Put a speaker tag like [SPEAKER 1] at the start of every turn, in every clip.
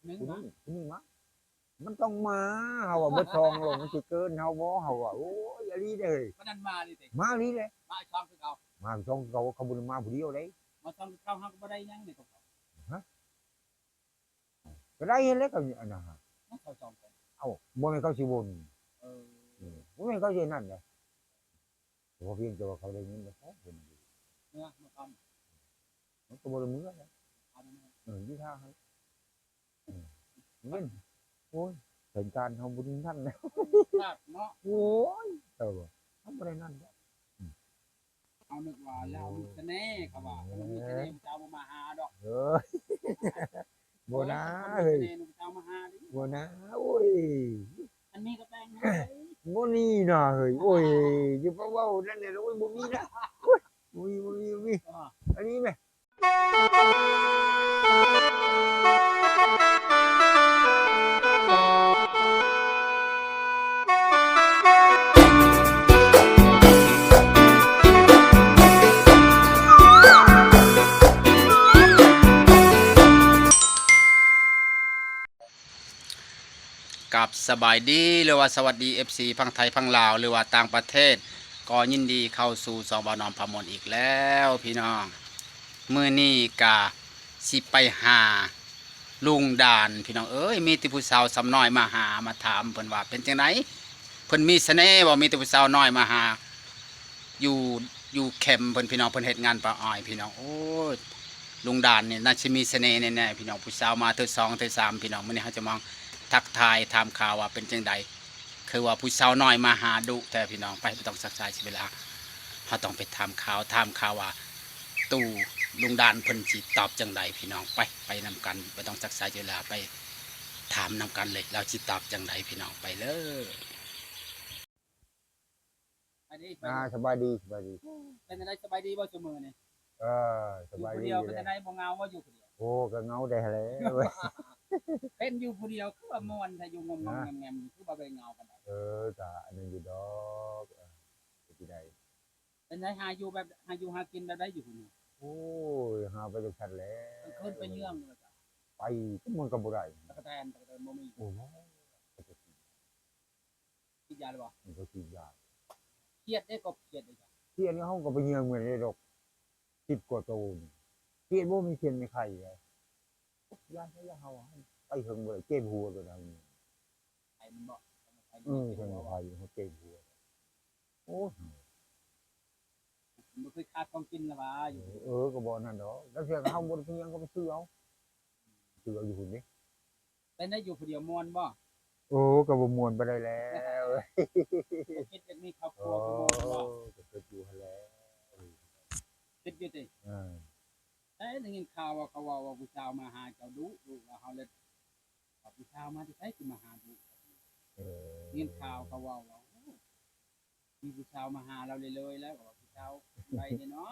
[SPEAKER 1] นึงมา
[SPEAKER 2] นี่มามันต้องมาเฮาว่าบ่ทองลงมันสิเกินเฮาบ่เฮาว่าโอ้ยอย่าลีเด้อ
[SPEAKER 1] มันนั่นมาดิติ
[SPEAKER 2] มาลีเด้
[SPEAKER 1] มาช่องคือเอา
[SPEAKER 2] มาช่องเขาบ่ได้มาผู้เดียวเด้
[SPEAKER 1] มาช่องคือเขาเฮาก็บ่ได้ยังนี่ของเขา
[SPEAKER 2] ก็ได้แล้วก็อันนั้น
[SPEAKER 1] มันเขาช่องกัน
[SPEAKER 2] เอ้าบ่แม่นเขาสิวน
[SPEAKER 1] เออ
[SPEAKER 2] บ่แม่นเขาสินั่นเด้พอเพียงแต่ว่าเขาได้ยินแล้วเขาเห็นอยู่
[SPEAKER 1] เมื่อมาท
[SPEAKER 2] มันก็บ่ได้มื้อนะ
[SPEAKER 1] ำทำ
[SPEAKER 2] อยู่ทางให้เงินโอ้ยเป็นการเฮาบ่ได้นั่นแล้ว
[SPEAKER 1] พลาดเนาะ
[SPEAKER 2] โอ้ยเออทำบ่ได้นั่น
[SPEAKER 1] เอานึกว่าแล้วมีเสน่ห์เขาว่ามันมีเสน่ห์มันจะเอามาหาดอก
[SPEAKER 2] เออบ่นะเฮ้ย
[SPEAKER 1] เสน่ห์มันจะเอามาหาดิ
[SPEAKER 2] บ่นะโอ้ย
[SPEAKER 1] อันนี้ก็แต่งให้
[SPEAKER 2] บ่นี่นะเฮ้ยโอ้ยอย่าไปเว้านั่นแหละโอ้ยบ่มีนะโอ้ยบ่มีอันนี้แม่
[SPEAKER 1] กับสบายดีหรือว่าสวัสดี FC พังไทยพังลาวหรือว่าต่างประเทศก็ยินดีเข้าสู่สองบ่าวนอมพามนอีกแล้วพี่น้องมื้อนี้ก็สิไปหาลุงด่านพี่น้องเอ้ยมีแต่ผู้สาวสำน้อยมาหามาถามเพิ่นว่าเป็นจังไดเพิ่นมีเสน่ห์บ่มีแต่ผู้สาวน้อยมาหาอยู่แคมป์เพิ่นพี่น้องเพิ่นเฮ็ดงานปลาอ้อยพี่น้องโอ้ยลุงด่านนี่น่าสิมีเสน่ห์แน่ๆพี่น้องผู้สาวมาเทื่อ2เทื่อ3พี่น้องมื้อนี้เฮาจะมองทักทายถามข่าวว่าเป็นจังไดคือว่าผู้สาวน้อยมาหาดุแต่พี่น้องไปบ่ต้องซักษาเวลาเฮาต้องไปถามข่าวว่าตู่ลุงด่านเพิ่นสิตอบจังไดพี่น้องไปนำกันบ่ต้องซักษาเวลาไปถามนำกันเลยเราสิตอบจังไดพี่น้องไปเลยอันนี้
[SPEAKER 2] สบายดี
[SPEAKER 1] เป็นอะไรสบายดีบ่ซุมื้อนี่
[SPEAKER 2] เออสบายดี
[SPEAKER 1] อยู่ผู้เดียวเป็นจังไดบ่เหงาบ่อยู่ผู้เดียว
[SPEAKER 2] โอ้ก็เหงาได้แล้ว
[SPEAKER 1] เป็นอยู่ผู้เดียวคือว่าม่วนถ้าอยู่งมๆแงมๆคือบ่ได้เหงาปานใด
[SPEAKER 2] ก็อันนั้นอยู่ดอกที่ใด
[SPEAKER 1] เป็นไดหาอยู่แบบหาอยู่หากินแบบใดอยู่พุ่นนี่
[SPEAKER 2] โอ้ยหาไปจังซั่นแหล้ว
[SPEAKER 1] ขึ้นไปเยื่องเลยจ้ะ
[SPEAKER 2] ไปมันก็บ่ได้
[SPEAKER 1] ตะกะแตนบ่มี
[SPEAKER 2] โอ้โฮ
[SPEAKER 1] กินยาหรือบ่
[SPEAKER 2] มันก็กินยา
[SPEAKER 1] เครียดได้ก็เครียดเลยจ้ะ
[SPEAKER 2] เที่ยนเฮาก็ไปเยืองเหมือนได้ดอก10กว่าโตนี่เที่ยนบ่มีเที่ยนมีไข่เลยยาเฮาไปเฮิงบ่ได้เจ็บหัวตัวนั้น
[SPEAKER 1] ไอ้มันบ่ไอ้
[SPEAKER 2] เพิ่นไข่เฮาเจ็บหัวโอ้
[SPEAKER 1] มันบ่เคยขาดของกินละว่าอยู่
[SPEAKER 2] ก็บ่นั่นดอกแล้วเที่ยเฮาบ่ได้ไปเยืองก็ไปซื้อเอาอยู่พุ่นนี่
[SPEAKER 1] เป็นได้อยู่ผู้เดียวม่วนบ่
[SPEAKER 2] โอ้ก็บ่ม่วนไปได้แล้ว
[SPEAKER 1] คิดจะมีครอบครัวคือม่วนบ่
[SPEAKER 2] ก็คิดอยู่หั่นแหละ
[SPEAKER 1] คิดอยู่ติได้ยินข่าวว่าเขาว่าผู้สาวมาหาเจ้าดุว่าเฮาเลยผู้สาวมาที่ไสสิมาหาดุยินข่าวเขาว่ามีผู้สาวมาหาเราเลยแล้วว่าผู้สาวไปเนาะ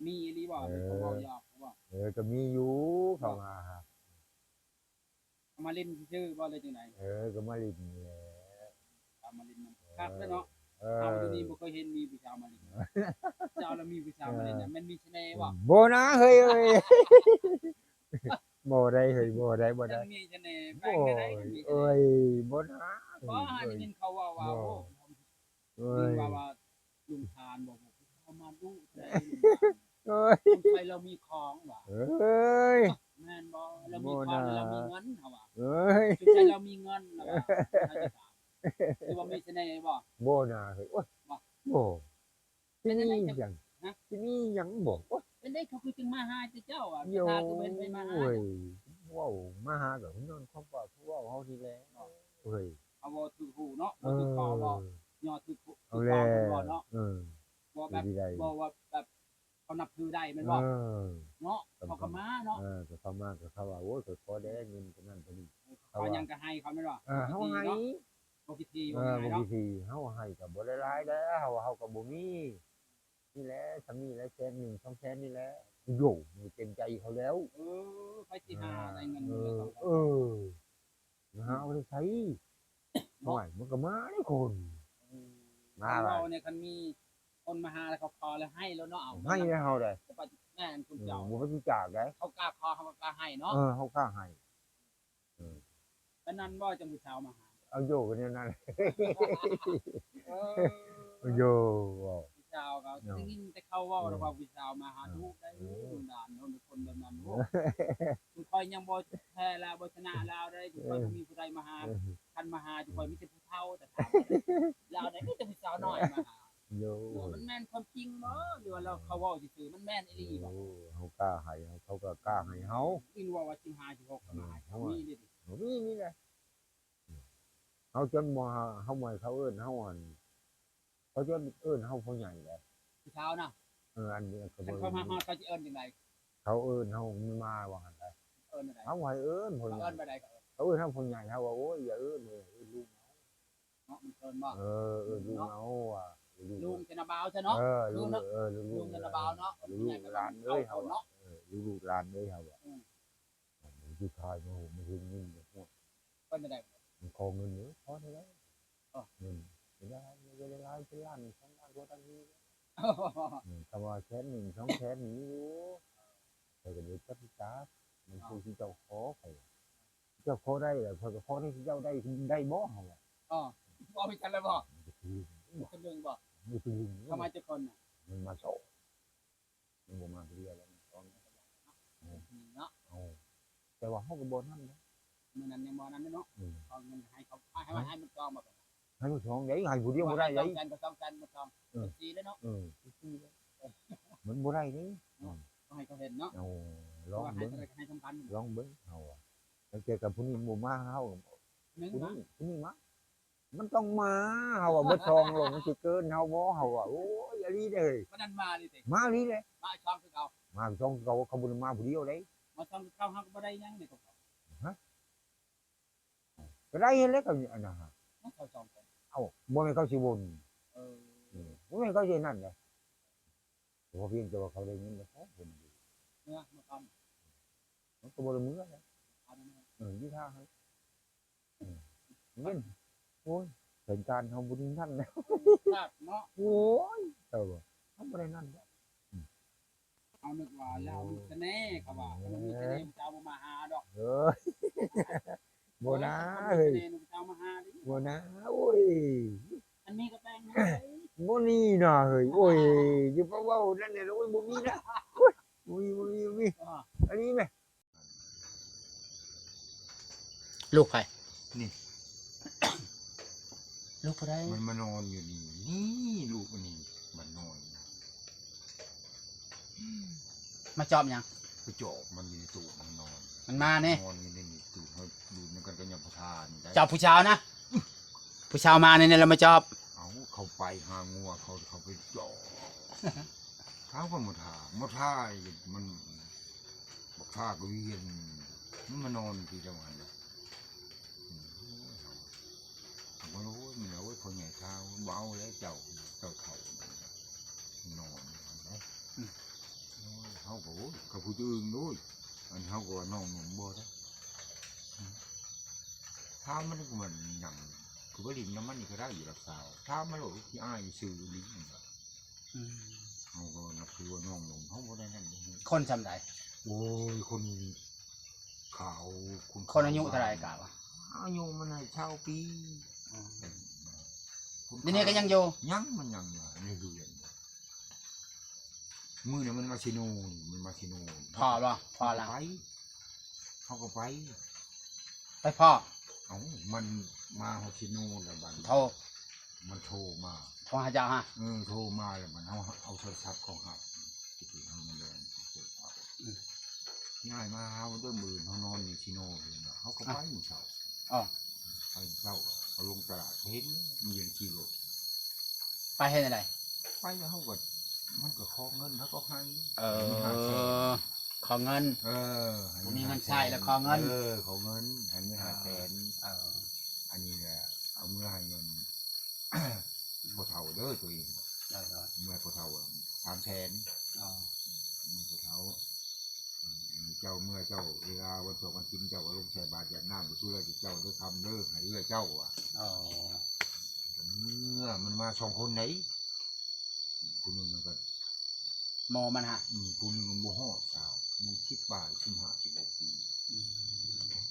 [SPEAKER 1] มีอีหลีบ่เขาเว้าหยอกว่า
[SPEAKER 2] ก็มีอยู่เข้ามา
[SPEAKER 1] มาเล่นซื่อบ่เลยจังได๋
[SPEAKER 2] ก็มาลิ้นแหละ
[SPEAKER 1] มาเล่นนำคักแล้วเนาะเอาอยู่นี่บ่เคยเห็นมีผู้สาวมาเล่นเจ้าแล้วมีผู้สาวมาเล่นมันมีเสน่ห์บ่
[SPEAKER 2] บ่นะเฮ้ยบ่ได้เฮ้ยบ่ได้
[SPEAKER 1] มีเสน่ห์แปลงได้มี
[SPEAKER 2] เอ้ยบ่นะ
[SPEAKER 1] บ่หาได้ยินเขาว่าโอ้ว่าลุงทานบอกเขามาดุไปเรามีของว่ะแม่นบ่เรามีของเรามีเงินเฮาว่าใจเรามีเงินแล้วว่าคือว่ามีเสน่ห์บ่
[SPEAKER 2] บ่นะเฮ้ยโอ๊ยบ่ที่นี่หยังที่นี่หยังบ่โอ๊ย
[SPEAKER 1] เป็นได้เขาคือจึงมาหาเจ้าอ่ะ
[SPEAKER 2] ถ้า
[SPEAKER 1] คือเป็นไปมาหา
[SPEAKER 2] ว้าวมาหาก็นอนความปากเว้าเฮานี่แหละเฮ้ย
[SPEAKER 1] เอาบ่ถือหูเนาะบ่ถือคอบ่ยอถือคอบ่เนาะบ่แบบบ่ว่าแบบเขานับถือได้แม่นบ่เนาะเขาก็มาเนาะ
[SPEAKER 2] ก็เข้ามาก็เขาว่าโอ้ยขอได้เงินตัวนั้นตัวนี้
[SPEAKER 1] เขายังก็ให้เขาแม่นบ่
[SPEAKER 2] เฮาให้
[SPEAKER 1] บ่พิธีบ่ให้เนาะ
[SPEAKER 2] บ่พิธีเฮาให้ก็บ่ได้หลายแล้วเฮาก็บ่มีนี่แหละสามีแล้วแสน1 2แสนนี่แหละโย่เต็มใจเขาแล้ว
[SPEAKER 1] ไปสิหาได้เงิน
[SPEAKER 2] มาหาเอาได้ใช้น้อยมันก็มาได้คน
[SPEAKER 1] มาเราเนี่ยคันมีคนมาหาแล้วเขาขอแล้วให้แล้วเนาะเอา
[SPEAKER 2] ให้แล้วเฮาได้
[SPEAKER 1] แม่นคุณเจ้า
[SPEAKER 2] บ่ไปจากได้
[SPEAKER 1] เขากล้าขอเขากล้าให้เนาะ
[SPEAKER 2] เขากล้าให้
[SPEAKER 1] อันนั้นบ่จังผู้ชาวมาหา
[SPEAKER 2] เอาโยกันเนี่ยนั่น
[SPEAKER 1] เอ
[SPEAKER 2] เอาโย
[SPEAKER 1] ผู้ชาวเขาได้ยินแต่เขาเว้าแล้วว่าผู้ชาวมาหาลูกได้ดูนานเนาะคนแบบนั้นโอ้ทุกคนยังบ่แพ้ลาวบ่ชนะลาวได้ทุกคนมีผู้ใดมาหาคันมาหาทุกคนมีแต่ผู้เฒ่าแต่ถามลาวได้มีแต่ผู้สาวน้อยมาหา
[SPEAKER 2] โย
[SPEAKER 1] มันแม่นความจริงบ่หรือว่าเราเขาเว้าซื่อๆมันแม่นอีหลีบ่
[SPEAKER 2] เขากล้าให้เขาก็กล้าให้เขา
[SPEAKER 1] กินว่า15 16ก็มาเขามีดิ
[SPEAKER 2] นี่แหละเขาจนมาเขาไม่เขาเอิ้นเขาอันเขาจนเอิ้นเขาผู้ใหญ่เลย
[SPEAKER 1] ผู้ชาวนะ
[SPEAKER 2] อันนี้เขา
[SPEAKER 1] คันเขามาฮอดเขาสิเอิ้นจังได๋
[SPEAKER 2] เขาเอิ้นเขาไม่มาว่าหันไป
[SPEAKER 1] เอิ้นจังได๋
[SPEAKER 2] เขาไม่เอิ้นผู้
[SPEAKER 1] เขา
[SPEAKER 2] ใหญ่
[SPEAKER 1] เอิ้นไปใดก็
[SPEAKER 2] เขาเอิ้นเขาผู้ใหญ่เขาว่าโอ้ยอย่าเอิ้นเลยลูก
[SPEAKER 1] เนาะมันเอิ้นบ่
[SPEAKER 2] ลูกเอาว่ะ
[SPEAKER 1] ลุงจะนาบาวซะเนาะ
[SPEAKER 2] ลูก
[SPEAKER 1] ลุงจะนาบาวเนาะ
[SPEAKER 2] ลูกหลานเลยเขา
[SPEAKER 1] เนาะ
[SPEAKER 2] ลูกหลานเลยเขาที่ทายมาหูมันคือเงิน
[SPEAKER 1] เอิ้นจังได๋
[SPEAKER 2] มันขอเงินเยอะพอได้แล้วเงินไม่ได้เป็นล้าน2 ล้านกว่าตั้งนี้คำว่าแค่1 2แค่นี้อยู่แต่ก็เดี๋ยวจับจับมันคือที่เจ้าขอไปเจ้าขอได้เลยพอขอที่เจ้าได้บ่เหรอ
[SPEAKER 1] อ๋อบ่มีกันแล้วบ่
[SPEAKER 2] คือ
[SPEAKER 1] คนนึงบ่
[SPEAKER 2] มันคือ
[SPEAKER 1] เข้ามาจักคนน่ะ
[SPEAKER 2] มันมาโซมันบ่มาเรียแล้วตอน
[SPEAKER 1] เนาะ
[SPEAKER 2] แต่ว่าเขาก็บ่นั่นนะ
[SPEAKER 1] มื้อนั้นยังบ่นั้นเนาะเอาเงินให้เขาให้มันจองบ่
[SPEAKER 2] ให้มันสองไงให้ผู้เดียวบ่ได้ไง
[SPEAKER 1] กันก็ต้องกันมาจองสีแล้วเนาะ
[SPEAKER 2] มันบ่ได้นี่
[SPEAKER 1] ต้องให้เขาเห็นเนาะ
[SPEAKER 2] เอาลอง
[SPEAKER 1] ให้
[SPEAKER 2] เบิ่ง
[SPEAKER 1] ให้สำคัญ
[SPEAKER 2] ลองเบิ่งเอาแล้วเจอกับผู้นี้บ่มาเฮา
[SPEAKER 1] นึง
[SPEAKER 2] ผู้
[SPEAKER 1] มา
[SPEAKER 2] นี้มามันต้องมาเฮาบ่ซองลงมันสิเกินเฮาบ่เฮาโอ้ยอย่าลีเด้อ
[SPEAKER 1] มันนั่นมาดิติ
[SPEAKER 2] มาลีเลย
[SPEAKER 1] มาช่องคือเอา
[SPEAKER 2] มาซองเขาบ่ได้มาผู้เดียวเลย
[SPEAKER 1] มาช่องคือเขาก็บ่ได้ยังนี่ก็
[SPEAKER 2] ก็ได้แล้วก็อันนั้น
[SPEAKER 1] เขาช่องกัน
[SPEAKER 2] เอ้าบ่แม่นเขาสิวน บ่แม่นเขาสินั่นเด้พอเพียงแต่ว่าเขาได้เงินแล้วผม
[SPEAKER 1] เนื้อมาท
[SPEAKER 2] มันก็บ่ได้มือนะ
[SPEAKER 1] ำ
[SPEAKER 2] ยี่ห้าให้เงินโอ้ยเป็นการเฮาบ่ได้นั่นแล้ว
[SPEAKER 1] ครับเนาะ
[SPEAKER 2] โอ้ยเฮาบ่ได้นั่น
[SPEAKER 1] เอานึกว่าเราเสน่ห์เขาว่าเรามีเสน่ห์เจ้ามาหาดอก
[SPEAKER 2] เอ้ยบ่นะเฮ้ย
[SPEAKER 1] เสน่ห์เจ้ามาหาดิ
[SPEAKER 2] บ่นะโอ้ย
[SPEAKER 1] อันนี้ก็แต่ง
[SPEAKER 2] บ่นี่นะเฮ้ยโอ้ยอย่าไปเว้านั่นน่ะโอ้ยบ่มีนะโอ้ยบ่มีอันนี้แม่
[SPEAKER 1] ลูกใคร
[SPEAKER 2] นี่
[SPEAKER 1] ลูกผู้ใด
[SPEAKER 2] มันมานอนอยู่นี่นี่ลูกอันนี้มันนอน
[SPEAKER 1] มาจอบยัง
[SPEAKER 2] กระจอกมันอยู่ในตู้มันนอน
[SPEAKER 1] มันมานี่
[SPEAKER 2] นอนอยู่ในตู้เฮาดูมันกันก็ยังพทานได้
[SPEAKER 1] จอบผู้ชาวนะผู้ชาวมาเนี่ยเรามาจอบ
[SPEAKER 2] เอาเขาไปหางัวเขาไปจ่อ เขาก็มาท่ามันบอกท่าก็เวียนมันมานอนที่จังหวัดเนี่ยผมก็รู้มันเอาไว้คนใหญ่เท้าเบาแล้วเจ้าเข่านอนเขาก็เขาพูดอื่นด้วยอันเขาก็น้องหนุ่มบ่ได้ท้ามันก็มันยังคือว่าลิ้นน้ำมันนี่ก็ได้อยู่รักษาท้ามันหลอกที่อ้ายซื้อลิ้นเขาก็นับถือว่าน้องหนุ่มเขาบ่ได้นั่น
[SPEAKER 1] คนจำได้
[SPEAKER 2] โอ้ยคนขาว
[SPEAKER 1] คนอายุเท่าไรกะวะ
[SPEAKER 2] อายุมันให้ชาวปี
[SPEAKER 1] ทีนี้ก็ยังอยู่
[SPEAKER 2] ยังมันยังในเรือนมือเนี่ยมันมาชิโนน
[SPEAKER 1] พ่อบ่พ่อละ
[SPEAKER 2] ไปเขาก็ไป
[SPEAKER 1] ไปพ่อ
[SPEAKER 2] เอ้ามันมาฮอชิโนนแล้วบัด
[SPEAKER 1] โทร
[SPEAKER 2] มันโทรมา
[SPEAKER 1] โทรหาเจ้าฮะ
[SPEAKER 2] โทรมาแล้วมันเอาโทรศัพท์ของหับที่เขามันแรงง่ายมาเขาด้วยมือเขานอนอยู่ชิโนเลยเขาก็ไปมือเช้า
[SPEAKER 1] อ๋อ
[SPEAKER 2] ไปเช้าเขาลงตลาดเห็นมันยืนขี่รถ
[SPEAKER 1] ไปให้ไหน
[SPEAKER 2] ไปแล้วเขาก็มันก็ขอเงินเขาก็ให้
[SPEAKER 1] ขอเงิน ผมมีเงินใช้แล้วขอเงิน
[SPEAKER 2] ขอเงินให้เงิน500,000อันนี้แหละเอาเมื่อให้เงิน พอเท่าเด้อตัวเองเมื่อพอเท่า300,000เมื่อพอเท่าเจ้าเมื่อเจ้าเวลาวันศุกร์วันกินเจ้าก็ลงใส่บาตรหยาดน้ำไปช่วยเจ้าด้วยคำเด้อให้เอื้อเจ้าเมื่อมันมา2 คนไหนคุณนึงมันก็
[SPEAKER 1] โมมันฮะ
[SPEAKER 2] คุณนึงมันบ่ฮอดสาวมึงคิดบ่าย15 16 ปี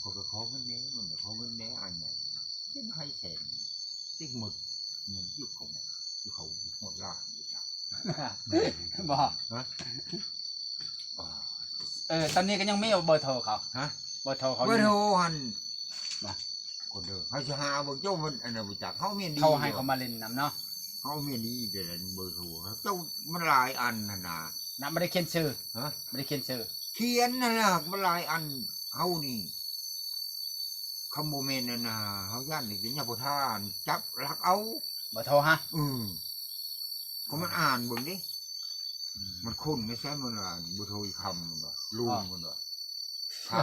[SPEAKER 2] ค เขาก็ขอเงินแหน่มันขอเงินแหน่อันไหนจึงให้แสนจึงหมดอยู่เขาหมดล่างอยู่จ้ะ
[SPEAKER 1] บ่
[SPEAKER 2] ฮะ
[SPEAKER 1] ตอนนี้ก็ยังไม่เอาเบอร์โทรเขา
[SPEAKER 2] ฮะ
[SPEAKER 1] เบอร์โทรเขา
[SPEAKER 2] เบอร์โทรหัน
[SPEAKER 1] บ่
[SPEAKER 2] คนเดิมเขาจะหาเบอร์เจ้ามันอันนั้นบ่จักเขาเมียนดี
[SPEAKER 1] เขาให้เขามาเล่นนํเนาะ
[SPEAKER 2] เขาเมียนดีเดี๋ยวนั้นเบอร์โทรเขาเจ้ามันหลายอันน่ะนะ
[SPEAKER 1] นะไม่ได้เขียนชื่อ
[SPEAKER 2] ฮะ
[SPEAKER 1] ไม่ได้เขียนชื่อ
[SPEAKER 2] เขียนนั่นน่ะมันหลายอันเฮานี่คำโมเมนต์นั่นน่ะเฮาย่านนี่จะยาบ่ทานจับลักเอา
[SPEAKER 1] เบอร์โทรฮะ
[SPEAKER 2] ก็มันอ่านเบิ่งดิมันคุ้นไม่ใช่มันว่าบ่โทรอีกคำมันว่าลุงมันว่าถ้า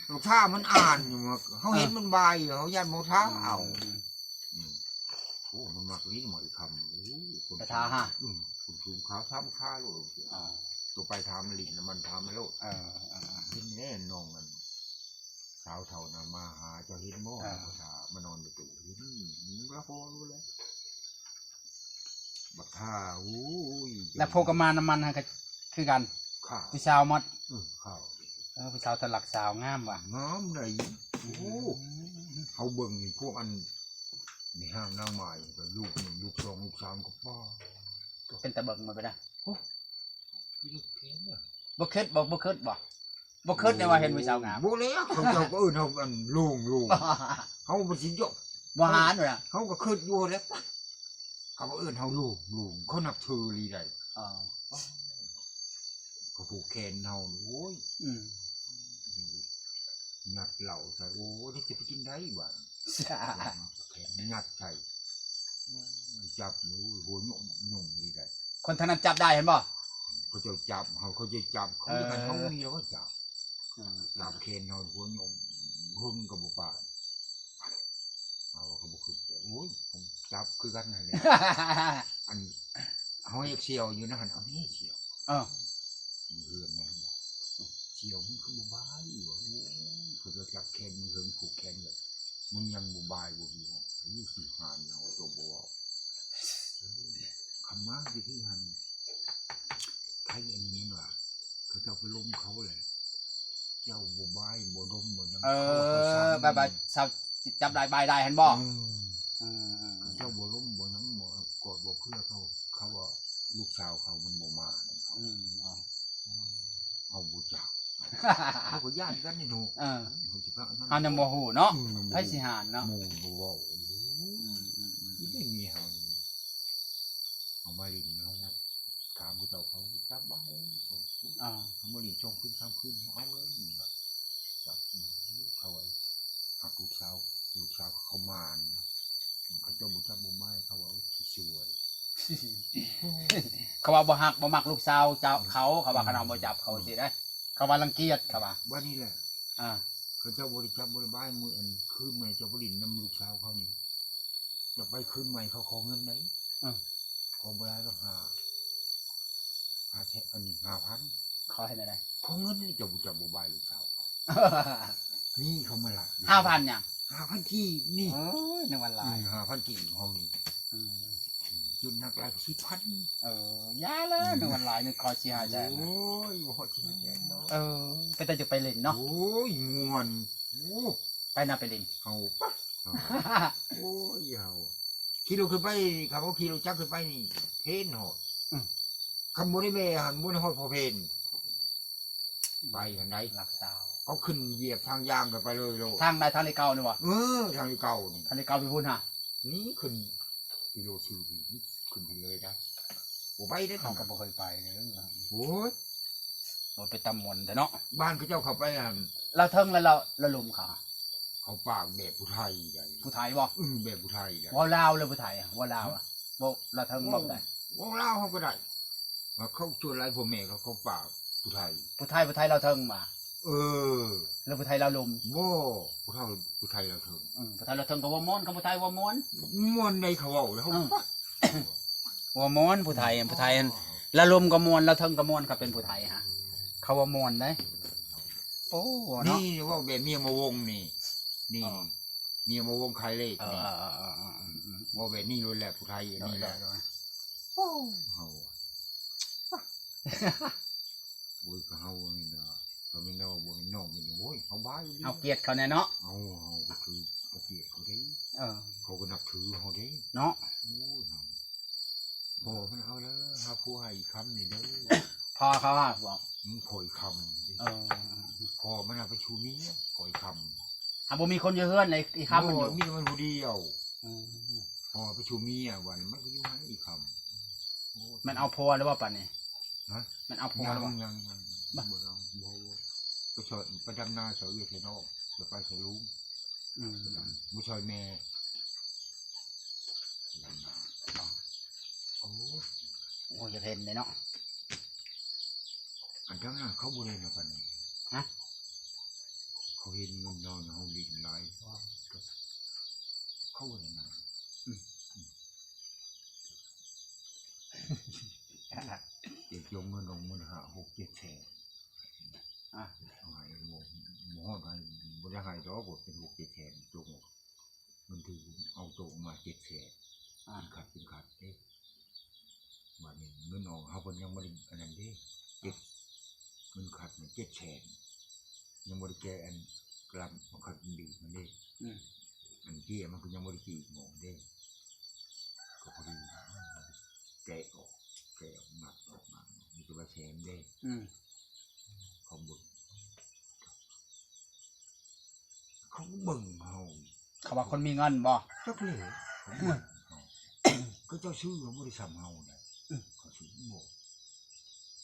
[SPEAKER 2] ลูกท่ามันอ่านอยู่ว่าเฮาเห็นมันบายอยู่เฮาย่านบ่ท้าเอาโอ้มันมักนี้หมดอีกคำโอ้คน
[SPEAKER 1] กระทาฮะ
[SPEAKER 2] คุณสูงขาวทำค่าโลดตัวไปทำลิ้นมันทำโลดเห็นแน่นองมันสาวเท่าน่ะมาหาเจ้าเห็นบ่มานอนอยู่ตู้เห็นแล้วพอรู้เลยบักท่าอุ้ย
[SPEAKER 1] แล้วพวกกับมาน้ำมันฮะก็คือกัน
[SPEAKER 2] ข้าว
[SPEAKER 1] ผู้สาวหมด
[SPEAKER 2] ข้าว
[SPEAKER 1] ผู้สาวตะหลักสาวงามว่ะ
[SPEAKER 2] งามเลยโอ้เขาเบิ่งนี่พวกอันนี่ห้ามนางใหม่ก็ลูก1ลูก2ลูก3ก็ป้า
[SPEAKER 1] เป็นตะเบิกมาไปนะ
[SPEAKER 2] ลูกเพลงอ่ะ
[SPEAKER 1] บ่คิดได้ว่าเห็นผู้สาวงาม
[SPEAKER 2] บ่แล้วเขาเจ้าก็เฮาอันลุงเฮาบ่สิยก
[SPEAKER 1] บ่หารด้วยนะ
[SPEAKER 2] เขาก็คิดอยู่แล้วปะเขาบอกเฮาลุงเขานับถือลีได้
[SPEAKER 1] อ๋อ
[SPEAKER 2] เขาผูกแขนเฮาโอ้ยงัดเหล่าใส่โอ้ยนี่จะไปกินได้บ่แขนงัดใส่จับอยู่หัวหนุ่มลีได้
[SPEAKER 1] คนทางนั้นจับได้เห็นบ่
[SPEAKER 2] เขาจะจับเขาจะจับเขาจะกันเขามีแล้วก็จับแขนเฮาหัวหนุ่มหุ่นก็บ่ปาเอาเขาบ่ขึ้นโอ้ยผมจับคือกันนั่นแหละ อันเฮาอยากเชียวอยู่นะหันเอานี่เชียวเฮือนแม่นเชียวมึงคือบ่บายอยู่โอ้ยเขาจะจับแขนมึงเฮิงผูกแขนเลยมึงยังบ่บายบ่มีบ่นี่สิหานเอาตัวบ่เอาคำมาที่หันใครอันนี้ว่าเขาเจ้าไปล้มเขาเลยเจ้าบ่บายบ่ดมบ่ยัง
[SPEAKER 1] แบบสาวจับได้บายได้เห็นบ่
[SPEAKER 2] เจ้าบ่ล้มบ่ยังบ่กอดบ่เพื่อเขาว่าลูกสาวเขามันบ่มาเขาบ่จักเขาก็ย่านกันนี่หนูเขาสิพา
[SPEAKER 1] เฮายังบ่ฮู้เนาะไผสิหานเนาะ
[SPEAKER 2] หมู่บ่เว้านี่ได้มีเฮาเอามาลิ้นเฮาถามผู้เจ้าเขาจับบ้าเขามาลิ้นช่องขึ้นข้ามขึ้นเอาเลยจับเขาไว้หักลูกสาวเขามานเขาเจ้าบ่จับบ่ไม้เขาว่าสวย
[SPEAKER 1] เขาว่าบ่ฮักบ่มักลูกสาวเจ้าเขาว่าเขาเอาบ่จับเขาสิได้เขาว่ารังเกียจเขาว่า
[SPEAKER 2] ว่านี่แหละเขาเจ้าบริจับบริบายมืออันคืนใหม่เจ้าบริณนำลูกสาวเขานี่จะไปคืนใหม่เขาขอเงินไหนขอบ่ได้หรอกหาแช่อันนี้5,000
[SPEAKER 1] ขอให้ได้
[SPEAKER 2] ขอเงินนี่เจ้าบ่จับบริบายลูกสาวเขานี่เขามาหลัก
[SPEAKER 1] 5,000หยัง
[SPEAKER 2] 5,000กี่นี่
[SPEAKER 1] โอ้ยนึกว่าหลาย
[SPEAKER 2] 5,000กี่เฮานี่จุดนักหลายก็10,000
[SPEAKER 1] ยาเลยนึกว่าหลายนึกขอสิหาใจ
[SPEAKER 2] โอ้ยบ่ฮอดสิหาใจเนาะ
[SPEAKER 1] ไปแต่จะไปเล่นเนาะ
[SPEAKER 2] โอ้ยม่วนโอ้
[SPEAKER 1] ไปน่ะไปเล่น
[SPEAKER 2] เฮาปะโอ้ยเฮาขี่รถขึ้นไปเขาก็ขี่รถจักรขึ้นไปนี่เพนหอดคำบ่ได้แม่หันบ่ได้ฮอดพอเพนไปหันใด
[SPEAKER 1] หลักสาว
[SPEAKER 2] เขาขึ้นเหยียบทางยางกันไปเลยโล
[SPEAKER 1] ทางใดทางเลเก่านี่บ่
[SPEAKER 2] ทางเก่านี่
[SPEAKER 1] ทางเลเก่าไปพุ่นฮะ
[SPEAKER 2] นี่ขึ้นกิโลชื่อดีขึ้นไปเลยนะบ่ไปได้
[SPEAKER 1] เขา
[SPEAKER 2] ทาง
[SPEAKER 1] ก็บ่เคยไปเด้อ
[SPEAKER 2] โอ้ย
[SPEAKER 1] บ่ไปตำมวนแต่เนาะ
[SPEAKER 2] บ้านเขาเจ้าเข้าไปหัน
[SPEAKER 1] เราเทิงแล้วเราลุมเขา
[SPEAKER 2] เขาปากแบบผู้ไทยใหญ่
[SPEAKER 1] ผู้ไทยบ่
[SPEAKER 2] แบบผู้ไทยใหญ่
[SPEAKER 1] ว่าลาวเลยผู้ไทยว่าลาวบ่เราเทิงบ่ได้
[SPEAKER 2] วงเล่าเขาก็ได้เขาชวนไล่พ่อแม่เขาปากผู้ไทย
[SPEAKER 1] ผู้ไทยเราเทิงมา แล้วผู้ไทยเราลุม
[SPEAKER 2] โว้ผู้ไทยเราเถิง
[SPEAKER 1] ผู้ไทยเราเทิงก็ว่าม้วนกับผู้ไทยว่าม้วน
[SPEAKER 2] ม้วนในเขาเอาแล้ว
[SPEAKER 1] ว่าม้วนผู้ไทยละลุมก็ม้วนละเทิงก็ม้วนก็เป็นผู้ไทยฮะเขาว่าม้วนได้โอ้เนาะ
[SPEAKER 2] นี่ว่าแบบเมียมาวงนี่เมียมาวงใครเลขนี่ว่าแบบนี้เลยแหละผู้ไทยนี่แหละโอ้เฮาโอ้ยก็เฮานี่นะ เขาไม่นอกบ่ไม่นอกไม่โอ้ยเขาบ้าอยู่ดิ
[SPEAKER 1] เอาเกียรติเขาแน่เนาะ
[SPEAKER 2] เอาก็คือเขาเกลียดเขาได้
[SPEAKER 1] เออ
[SPEAKER 2] เขาก็นับถือเขาได้
[SPEAKER 1] เนาะ
[SPEAKER 2] โอ้ยพ่อมันเอาแล้วหาผู้ให้คำนี่เด้อ
[SPEAKER 1] พอเขาอ่ะบอก
[SPEAKER 2] มึงคอยคำดิ
[SPEAKER 1] เออ
[SPEAKER 2] พ่อมันเอาไปชูเมียคอยค
[SPEAKER 1] อ่ะบ่มีคนเยอะเฮือนเลยอีก
[SPEAKER 2] ำ
[SPEAKER 1] คำมันอยู่
[SPEAKER 2] มีมันผู้เดียว
[SPEAKER 1] อืม
[SPEAKER 2] พ่อไปชูเมียวันมันก็อยู่ให้อีกคำโอ้ย
[SPEAKER 1] มันเอาพัวหรือว่าป่ะนี่
[SPEAKER 2] ฮะ
[SPEAKER 1] มันเอาพัว
[SPEAKER 2] ยั
[SPEAKER 1] หรือว่า
[SPEAKER 2] ยังบ่ลองบ่ไปเฉิดไปดำนาเฉยอยู่เฉยนอกจะไปเฉยลุง
[SPEAKER 1] อืม
[SPEAKER 2] บุชอยแม่ดำนาโอ้
[SPEAKER 1] โอ้จะเห็นเลยเนาะ
[SPEAKER 2] อันทั้งนั้นเขาบริเวณอะไรนี่
[SPEAKER 1] ฮะ
[SPEAKER 2] เขาเห็นเงินนอนเขาดินไหลเขาบริเวณนั้นเด็กยงเงินลงมันหา6-7 แสน
[SPEAKER 1] อ่ะ
[SPEAKER 2] เอาให้หมอให้บริหารดอกบทเป็น6-7 แสนจงมันถือเอาโตมา7 แสน
[SPEAKER 1] อ่ะ
[SPEAKER 2] เป็นขาดเอ๊ะมาเนี่ยเงินออกเขาคนยังไม่ได้อันนั้นเด้เก็บเงินขาดเนี่ย7 แสนยังไม่ได้แก้อันกลับมันขาดดีมันเด้
[SPEAKER 1] อืม
[SPEAKER 2] อันเกี้ยมันก็ยังไม่ได้กี่โมงเด้ก็พอดีแกะออกหนักออกมามีตัวแสนเด้
[SPEAKER 1] อืม
[SPEAKER 2] เขาเบิ่งเขาเบิ่งเขา
[SPEAKER 1] เขาว่าคนมีเงินบ่
[SPEAKER 2] จักเลยเขาเบิ่งเขาก็เจ้าชื่อเขาไม่ได้ทำเขาเนี่ยเขาชื่อโม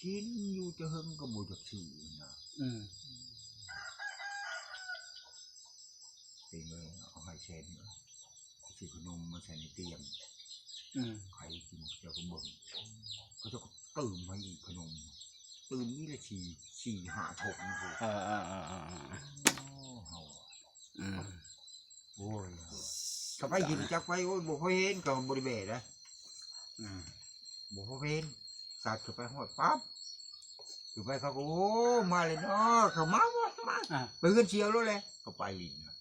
[SPEAKER 2] กินอยู่จะเฮิงก็บ่จักชื่อนะ
[SPEAKER 1] อืม
[SPEAKER 2] เป็นเลยเอาไข่แช่เนื้อซื้อขนมมาใส่ในเตียง
[SPEAKER 1] อืม
[SPEAKER 2] ไข่กินเจ้าก็เบิ่งเขาเจะตื่นมาอีกขนมตื่นนี่ละ4-5 ถกนี่คือ
[SPEAKER 1] เออ
[SPEAKER 2] เฮา
[SPEAKER 1] อืม
[SPEAKER 2] โอ้ยถ้าไปกินจักไปโอ้ยบ่พอเห็นก็บ่ได้แบะนะ
[SPEAKER 1] อืม
[SPEAKER 2] บ่พอเห็นสัตว์เข้าไปฮอดปั๊บคือไปเขาก็โอ้มาเลยเนาะเขามา
[SPEAKER 1] อ่ะ
[SPEAKER 2] ไปเงินเชียวแล้วแหละเขาไปลินนะ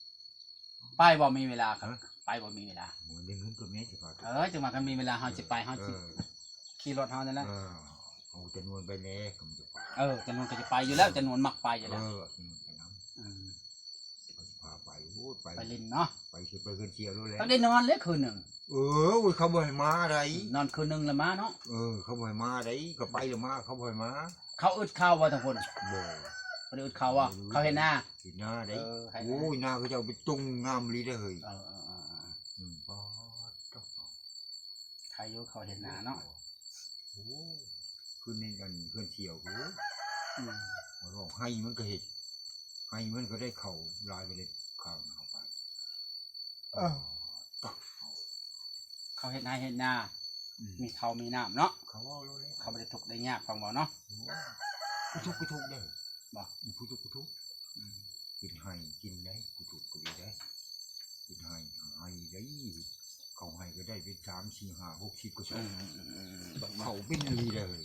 [SPEAKER 1] ไปบ่มีเวลาครับไปบ่มีเวลา
[SPEAKER 2] เหมือนได้เงินตัวแม่สิครับ
[SPEAKER 1] จังหวะกันมีเวลาเฮาสิไปเฮาสิขี่รถเฮานั่นแหละ
[SPEAKER 2] เอาจำนวนไปแน่ก็มันจะไป
[SPEAKER 1] จำนวนก็จะไปอยู่แล้วจำนวนมักไปอยู่แล้ว
[SPEAKER 2] จำนวนไปน้ำ
[SPEAKER 1] อืม
[SPEAKER 2] เขาจะพาไปโอ้ยไป
[SPEAKER 1] ไปเล่นเนาะ
[SPEAKER 2] ไปคือไปเงินเชียวแล้วแหละ
[SPEAKER 1] ต้องได้นอนเลยคืนหนึ่ง
[SPEAKER 2] โอ้ยเขาบ่ให้มาอะไร
[SPEAKER 1] นอนคืนหนึ่งละมาเนาะ
[SPEAKER 2] เขาบ่ให้มาอะไรก็ไปแล้วมาเขาบ่ให้มา
[SPEAKER 1] เขาอึดข้าวว่าทุกคน
[SPEAKER 2] บ่
[SPEAKER 1] บ่ได้อึดข้าวว่าเขาเห็นหน้า
[SPEAKER 2] เห็นหน้าได้
[SPEAKER 1] ให้หน้า
[SPEAKER 2] โอ้ยหน้าเขาจะเอาไปตุ้งงามลีได้เฮ้ย ป๊อดต้อง
[SPEAKER 1] ใครอยู่เขาเห็นหน้าเนาะ
[SPEAKER 2] โอ้ขึ้นในกันเพื่อนเชียวโอ้
[SPEAKER 1] อืม
[SPEAKER 2] มาลองให้มันก็เห็ดให้มันก็ได้เข่าลายไปเลยข้างเอาไปตักเอา
[SPEAKER 1] เขาเห็นหน้าเห็นหน้า
[SPEAKER 2] อืม
[SPEAKER 1] มีเขามีน้ำเนาะ
[SPEAKER 2] เขาเอาแล้วเลย
[SPEAKER 1] เขาไม่ได้ทุกข์ได้ยากฟังบ่เนาะ
[SPEAKER 2] กูทุกได้
[SPEAKER 1] บ่
[SPEAKER 2] กูทุก
[SPEAKER 1] อืม
[SPEAKER 2] กินให้กินได้กูทุกกูดีได้กินให้ได้เขาให้ก็ได้เป็น3-4-5-60ก็ใช่
[SPEAKER 1] อืม
[SPEAKER 2] เขาเป็นลีเลย